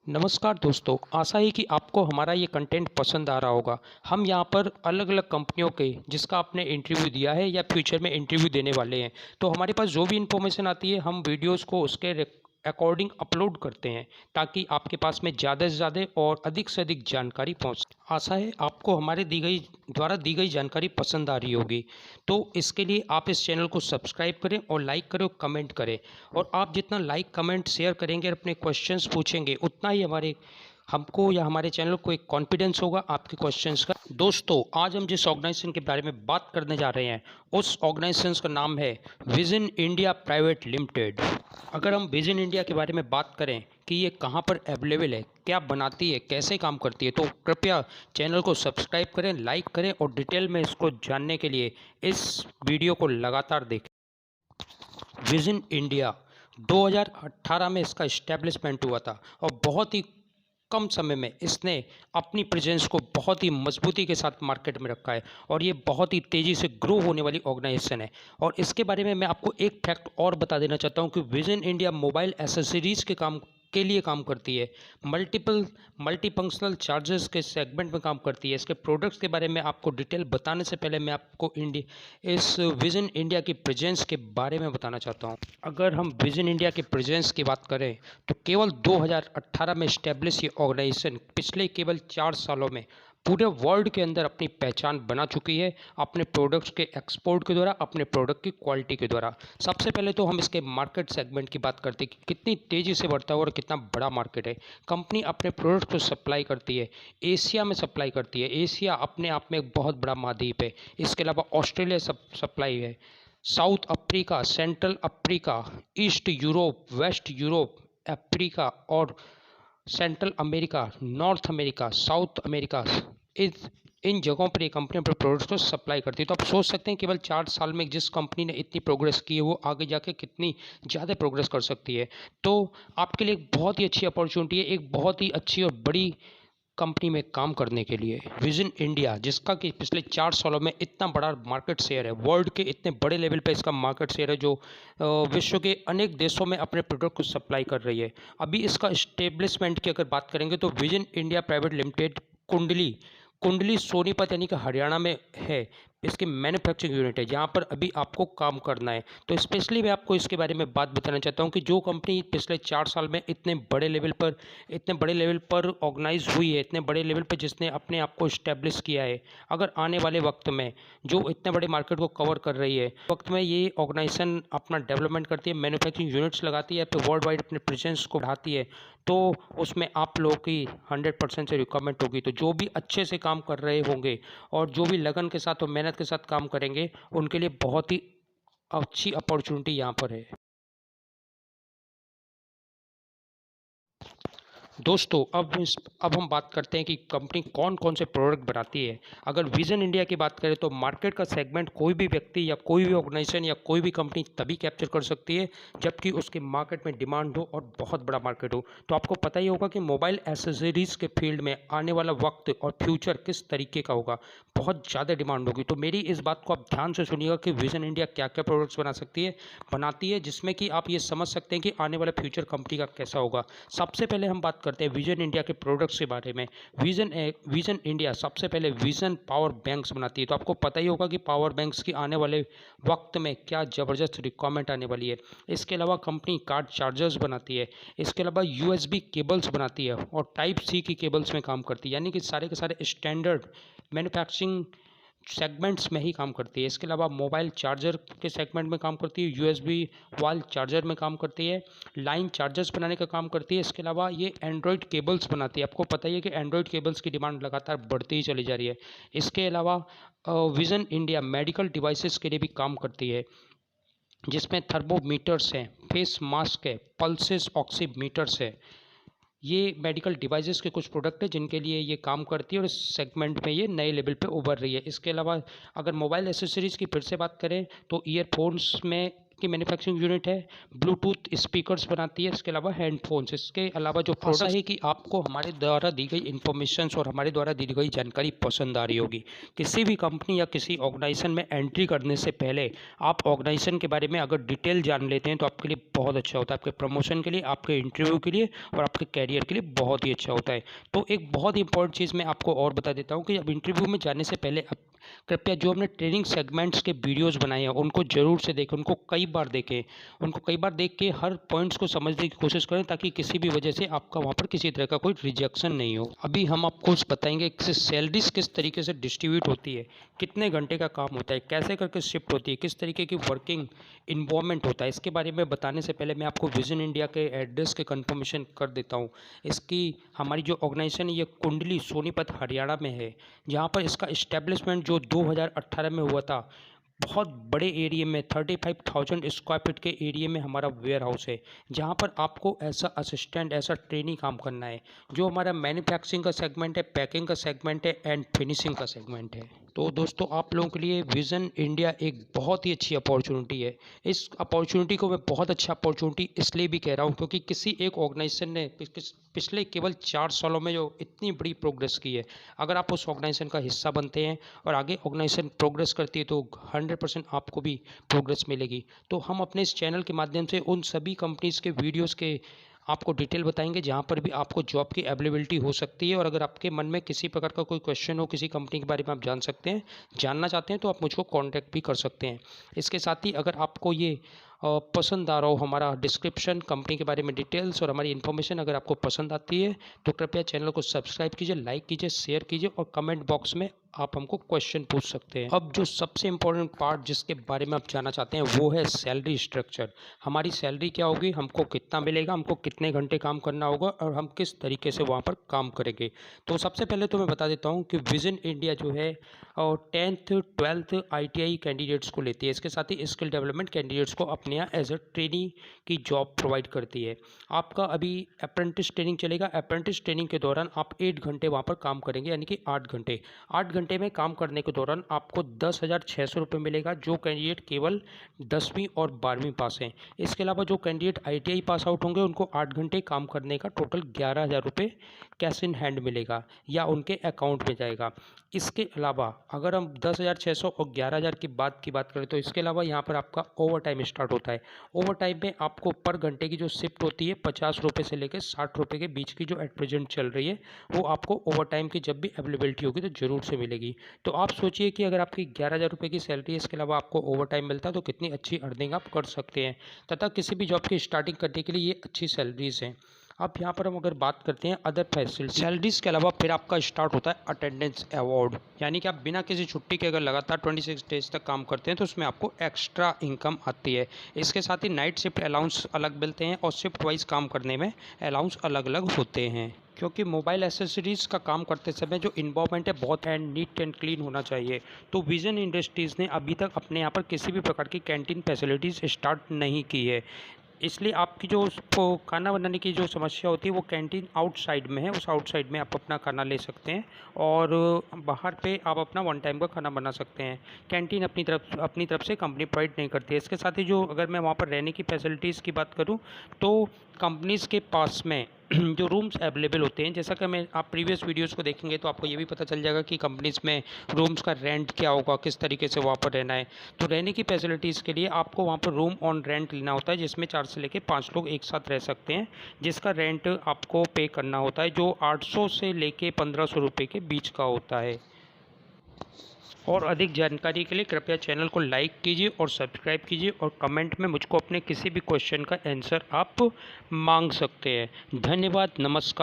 नमस्कार दोस्तों, आशा है कि आपको हमारा ये कंटेंट पसंद आ रहा होगा। हम यहाँ पर अलग-अलग कंपनियों के जिसका आपने इंटरव्यू दिया है या फ्यूचर में इंटरव्यू देने वाले हैं, तो हमारे पास जो भी इन्फॉर्मेशन आती है हम वीडियोज़ को उसके अकॉर्डिंग अपलोड करते हैं, ताकि आपके पास में ज़्यादा से ज़्यादा और अधिक से अधिक जानकारी पहुँच। आशा है आपको हमारे दी गई जानकारी पसंद आ रही होगी। तो इसके लिए आप इस चैनल को सब्सक्राइब करें और लाइक करें और कमेंट करें। और आप जितना लाइक कमेंट शेयर करेंगे और अपने क्वेश्चंस पूछेंगे, उतना ही हमको या हमारे चैनल को एक कॉन्फिडेंस होगा आपके क्वेश्चंस का। दोस्तों, आज हम जिस ऑर्गेनाइजेशन के बारे में बात करने जा रहे हैं, उस ऑर्गेनाइजेशन का नाम है विजन इंडिया प्राइवेट लिमिटेड। अगर हम विजन इंडिया के बारे में बात करें कि ये कहाँ पर अवेलेबल है, क्या बनाती है, कैसे काम करती है, तो कृपया चैनल को सब्सक्राइब करें, लाइक करें और डिटेल में इसको जानने के लिए इस वीडियो को लगातार देखें। विजन इंडिया 2018 में इसका इस्टेब्लिशमेंट हुआ था और बहुत ही कम समय में इसने अपनी प्रेजेंस को बहुत ही मजबूती के साथ मार्केट में रखा है और ये बहुत ही तेज़ी से ग्रो होने वाली ऑर्गेनाइजेशन है। और इसके बारे में मैं आपको एक फैक्ट और बता देना चाहता हूँ कि विजन इंडिया मोबाइल एसेसरीज़ के लिए काम करती है। मल्टीफंक्शनल चार्जर्स के सेगमेंट में काम करती है। इसके प्रोडक्ट्स के बारे में आपको डिटेल बताने से पहले मैं आपको इस विजन इंडिया की प्रेजेंस के बारे में बताना चाहता हूँ। अगर हम विजन इंडिया के प्रेजेंस की बात करें तो केवल 2018 में इस्टेब्लिश ये ऑर्गेनाइजेशन पिछले केवल 4 सालों में पूरे वर्ल्ड के अंदर अपनी पहचान बना चुकी है, अपने प्रोडक्ट्स के एक्सपोर्ट के द्वारा, अपने प्रोडक्ट की क्वालिटी के द्वारा। सबसे पहले तो हम इसके मार्केट सेगमेंट की बात करते हैं कि कितनी तेज़ी से बढ़ता है और कितना बड़ा मार्केट है। कंपनी अपने प्रोडक्ट को सप्लाई करती है, एशिया में सप्लाई करती है। एशिया अपने आप में एक बहुत बड़ा महाद्वीप है। इसके अलावा ऑस्ट्रेलिया सप्लाई है, South Africa, Central Africa, East Europe, West Europe, Africa और Central America, North America, South America, इस इन जगहों पर ये कंपनी अपने प्रोडक्ट्स को सप्लाई करती है। तो आप सोच सकते हैं केवल 4 साल में जिस कंपनी ने इतनी प्रोग्रेस की है वो आगे जाके कितनी ज़्यादा प्रोग्रेस कर सकती है। तो आपके लिए एक बहुत ही अच्छी अपॉर्चुनिटी है, एक बहुत ही अच्छी और बड़ी कंपनी में काम करने के लिए। विजन इंडिया, जिसका कि पिछले 4 सालों में इतना बड़ा मार्केट शेयर है, वर्ल्ड के इतने बड़े लेवल पे इसका मार्केट शेयर है, जो विश्व के अनेक देशों में अपने प्रोडक्ट को सप्लाई कर रही है। अभी इसका इस्टेब्लिशमेंट की अगर बात करेंगे तो विजन इंडिया प्राइवेट लिमिटेड कुंडली कुंडली सोनीपत यानी कि हरियाणा में है। इसकी मैन्युफैक्चरिंग यूनिट है जहाँ पर अभी आपको काम करना है। तो स्पेशली मैं आपको इसके बारे में बात बताना चाहता हूँ कि जो कंपनी पिछले 4 साल में इतने बड़े लेवल पर ऑर्गेनाइज हुई है, इतने बड़े लेवल पर जिसने अपने आप को इस्टेब्लिश किया है, अगर आने वाले वक्त में जो इतने बड़े मार्केट को कवर कर रही है, वक्त में ये ऑर्गेनाइजेशन अपना डेवलपमेंट करती है, मैन्युफैक्चरिंग यूनिट्स लगाती है, फिर वर्ल्ड वाइड अपने प्रेजेंस को बढ़ाती है, तो उसमें आप लोगों की 100% से रिक्वायरमेंट होगी। तो जो भी अच्छे से काम कर रहे होंगे और जो भी लगन के साथ और मेहनत के साथ काम करेंगे, उनके लिए बहुत ही अच्छी अपॉर्चुनिटी यहाँ पर है। दोस्तों, अब हम बात करते हैं कि कंपनी कौन-कौन से प्रोडक्ट बनाती है। अगर विज़न इंडिया की बात करें तो मार्केट का सेगमेंट कोई भी व्यक्ति या कोई भी ऑर्गेनाइजेशन या कोई भी कंपनी तभी कैप्चर कर सकती है जबकि उसके मार्केट में डिमांड हो और बहुत बड़ा मार्केट हो। तो आपको पता ही होगा कि मोबाइल एक्सेसरीज़ के फील्ड में आने वाला वक्त और फ्यूचर किस तरीके का होगा, बहुत ज़्यादा डिमांड होगी। तो मेरी इस बात को आप ध्यान से सुनिएगा कि विज़न इंडिया क्या-क्या प्रोडक्ट्स बनाती है, जिसमें कि आप ये समझ सकते हैं कि आने वाला फ्यूचर कंपनी का कैसा होगा। सबसे पहले हम बात करते हैं विजन इंडिया के प्रोडक्ट्स के बारे में। विजन इंडिया सबसे पहले विजन पावर बैंक्स बनाती है। तो आपको पता ही होगा कि पावर बैंक्स की आने वाले वक्त में क्या ज़बरदस्त रिक्वायरमेंट आने वाली है। इसके अलावा कंपनी कार्ड चार्जर्स बनाती है। इसके अलावा यूएसबी केबल्स बनाती है और टाइप सी की केबल्स में काम करती है, यानी कि सारे के सारे स्टैंडर्ड मैन्युफैक्चरिंग सेगमेंट्स में ही काम करती है। इसके अलावा मोबाइल चार्जर के सेगमेंट में काम करती है, यूएसबी वाल चार्जर में काम करती है, लाइन चार्जर्स बनाने का काम करती है। इसके अलावा ये एंड्रॉयड केबल्स बनाती है। आपको पता ही है कि एंड्रॉयड केबल्स की डिमांड लगातार बढ़ती ही चली जा रही है। इसके अलावा विजन इंडिया मेडिकल डिवाइसेस के लिए भी काम करती है, जिसमें थर्मोमीटर्स हैं, फेस मास्क है, पल्सेस ऑक्सीमीटर्स है। ये मेडिकल डिवाइसेस के कुछ प्रोडक्ट हैं जिनके लिए ये काम करती है और इस सेगमेंट में ये नए लेवल पे उभर रही है। इसके अलावा अगर मोबाइल एसेसरीज़ की फिर से बात करें तो ईयरफोन्स में की मैन्युफैक्चरिंग यूनिट है, ब्लूटूथ स्पीकर्स बनाती है, इसके अलावा हेडफोन्स। इसके अलावा जो प्रोडक्ट है कि आपको हमारे द्वारा दी गई इन्फॉर्मेशन और हमारे द्वारा दी गई जानकारी पसंद आ रही होगी। किसी भी कंपनी या किसी ऑर्गेनाइजेशन में एंट्री करने से पहले आप ऑर्गेनाइजेशन के बारे में अगर डिटेल जान लेते हैं तो आपके लिए बहुत अच्छा होता है, आपके प्रमोशन के लिए, आपके इंटरव्यू के लिए और आपके कैरियर के लिए बहुत ही अच्छा होता है। तो एक बहुत ही इंपॉर्टेंट चीज़ मैं आपको और बता देता हूँ कि अब इंटरव्यू में जाने से पहले कृपया जो हमने ट्रेनिंग सेगमेंट्स के वीडियोस बनाए हैं उनको ज़रूर से देखें, उनको कई बार देखें, उनको कई बार देख के हर पॉइंट्स को समझने की कोशिश करें ताकि किसी भी वजह से आपका वहाँ पर किसी तरह का कोई रिजेक्शन नहीं हो। अभी हम आपको बताएंगे कि सैलरीज किस तरीके से डिस्ट्रीब्यूट होती है, कितने घंटे का काम होता है, कैसे करके शिफ्ट होती है, किस तरीके की वर्किंग इन्वॉल्वमेंट होता है। इसके बारे में बताने से पहले मैं आपको विजन इंडिया के एड्रेस के कंफर्मेशन कर देता हूँ। इसकी हमारी जो ऑर्गेनाइजेशन है ये कुंडली सोनीपत हरियाणा में है, जहाँ पर इसका इस्टेब्लिशमेंट जो 2018 में हुआ था। बहुत बड़े एरिया में 35,000 स्क्वायर फीट के एरिया में हमारा वेयर हाउस है, जहाँ पर आपको ऐसा असिस्टेंट, ऐसा ट्रेनी काम करना है। जो हमारा मैन्युफैक्चरिंग का सेगमेंट है, पैकिंग का सेगमेंट है एंड फिनिशिंग का सेगमेंट है। तो दोस्तों आप लोगों के लिए विज़न इंडिया एक बहुत ही अच्छी अपॉर्चुनिटी है। इस अपॉर्चुनिटी को मैं बहुत अच्छा अपॉर्चुनिटी इसलिए भी कह रहा हूँ क्योंकि किसी एक ऑर्गेनाइजेशन ने पिछले केवल 4 सालों में जो इतनी बड़ी प्रोग्रेस की है, अगर आप उस ऑर्गेनाइजेशन का हिस्सा बनते हैं और आगे ऑर्गेनाइजेशन प्रोग्रेस करती है तो 100% आपको भी प्रोग्रेस मिलेगी। तो हम अपने इस चैनल के माध्यम से उन सभी कंपनीज़ के वीडियोज़ के आपको डिटेल बताएंगे जहाँ पर भी आपको जॉब की अवेलेबिलिटी हो सकती है। और अगर आपके मन में किसी प्रकार का कोई क्वेश्चन हो, किसी कंपनी के बारे में आप जानना चाहते हैं तो आप मुझको कांटेक्ट भी कर सकते हैं। इसके साथ ही अगर आपको ये पसंद आ रहा हो, हमारा डिस्क्रिप्शन, कंपनी के बारे में डिटेल्स और हमारी इन्फॉर्मेशन अगर आपको पसंद आती है तो कृपया चैनल को सब्सक्राइब कीजिए, लाइक कीजिए, शेयर कीजिए और कमेंट बॉक्स में आप हमको क्वेश्चन पूछ सकते हैं। अब जो सबसे इम्पोर्टेंट पार्ट जिसके बारे में आप जानना चाहते हैं वो है सैलरी स्ट्रक्चर। हमारी सैलरी क्या होगी, हमको कितना मिलेगा, हमको कितने घंटे काम करना होगा और हम किस तरीके से वहाँ पर काम करेंगे। तो सबसे पहले तो मैं बता देता हूँ कि विजन इंडिया जो है 10th 12th ITI कैंडिडेट्स को लेती है। इसके साथ ही स्किल डेवलपमेंट कैंडिडेट्स को अपने यहाँ एज अ ट्रेनी की जॉब प्रोवाइड करती है। आपका अभी अप्रेंटिस ट्रेनिंग चलेगा। अप्रेंटिस ट्रेनिंग के दौरान आप 8 घंटे वहाँ पर काम करेंगे, यानी कि 8 घंटे। 8 घंटे में काम करने के दौरान आपको 10,600 रुपये मिलेगा जो कैंडिडेट केवल 10वीं और 12वीं पास हैं। इसके अलावा जो कैंडिडेट ITI पास आउट होंगे उनको 8 घंटे काम करने का टोटल 11,000 रुपये कैश इन हैंड मिलेगा या उनके अकाउंट में जाएगा। इसके अलावा अगर हम 10,600 और 11,000 की बात करें तो इसके अलावा यहाँ पर आपका ओवर टाइम स्टार्ट होता है। ओवर टाइम में आपको पर घंटे की जो शिफ्ट होती है 50 रुपये से लेकर 60 रुपये के बीच की जो एट प्रेजेंट चल रही है वो आपको ओवर टाइम की जब भी अवेलेबिलिटी होगी तो ज़रूर से मिलेगी। तो आप सोचिए कि अगर आपकी 11,000 रुपये की सैलरी है, इसके अलावा आपको ओवर टाइम मिलता है तो कितनी अच्छी अर्निंग आप कर सकते हैं। तथा किसी भी जॉब की स्टार्टिंग करने के लिए ये अच्छी सैलरीज हैं। अब यहाँ पर हम अगर बात करते हैं अदर फैसिलिटी सैलरीज के अलावा फिर आपका स्टार्ट होता है अटेंडेंस अवार्ड, यानी कि आप बिना किसी छुट्टी के अगर लगातार 26 डेज तक काम करते हैं तो उसमें आपको एक्स्ट्रा इनकम आती है। इसके साथ ही नाइट शिफ्ट अलाउंस अलग मिलते हैं और शिफ्ट वाइज काम करने में अलाउंस अलग अलग होते हैं। क्योंकि मोबाइल एसेसरीज़ का काम करते समय जो इन्वॉल्वमेंट है बहुत नीट एंड क्लीन होना चाहिए। तो विजन इंडस्ट्रीज़ ने अभी तक अपने यहाँ पर किसी भी प्रकार की कैंटीन फैसिलिटीज़ स्टार्ट नहीं की है, इसलिए आपकी जो खाना बनाने की जो समस्या होती है वो कैंटीन आउटसाइड में है। उस आउटसाइड में आप अपना खाना ले सकते हैं और बाहर पे आप अपना वन टाइम का खाना बना सकते हैं। कैंटीन अपनी तरफ से कंपनी प्रोवाइड नहीं करती है। इसके साथ ही जो अगर मैं वहाँ पर रहने की फैसिलिटीज़ की बात करूँ तो कंपनीज़ के पास में जो रूम्स अवेलेबल होते हैं, जैसा कि मैं आप प्रीवियस वीडियोस को देखेंगे तो आपको ये भी पता चल जाएगा कि कंपनीज़ में रूम्स का रेंट क्या होगा, किस तरीके से वहाँ पर रहना है। तो रहने की फैसिलिटीज़ के लिए आपको वहाँ पर रूम ऑन रेंट लेना होता है जिसमें 4 से लेकर 5 लोग एक साथ रह सकते हैं, जिसका रेंट आपको पे करना होता है जो 800 से लेकर 1500 रुपये के बीच का होता है। और अधिक जानकारी के लिए कृपया चैनल को लाइक कीजिए और सब्सक्राइब कीजिए और कमेंट में मुझको अपने किसी भी क्वेश्चन का आंसर आप मांग सकते हैं। धन्यवाद, नमस्कार।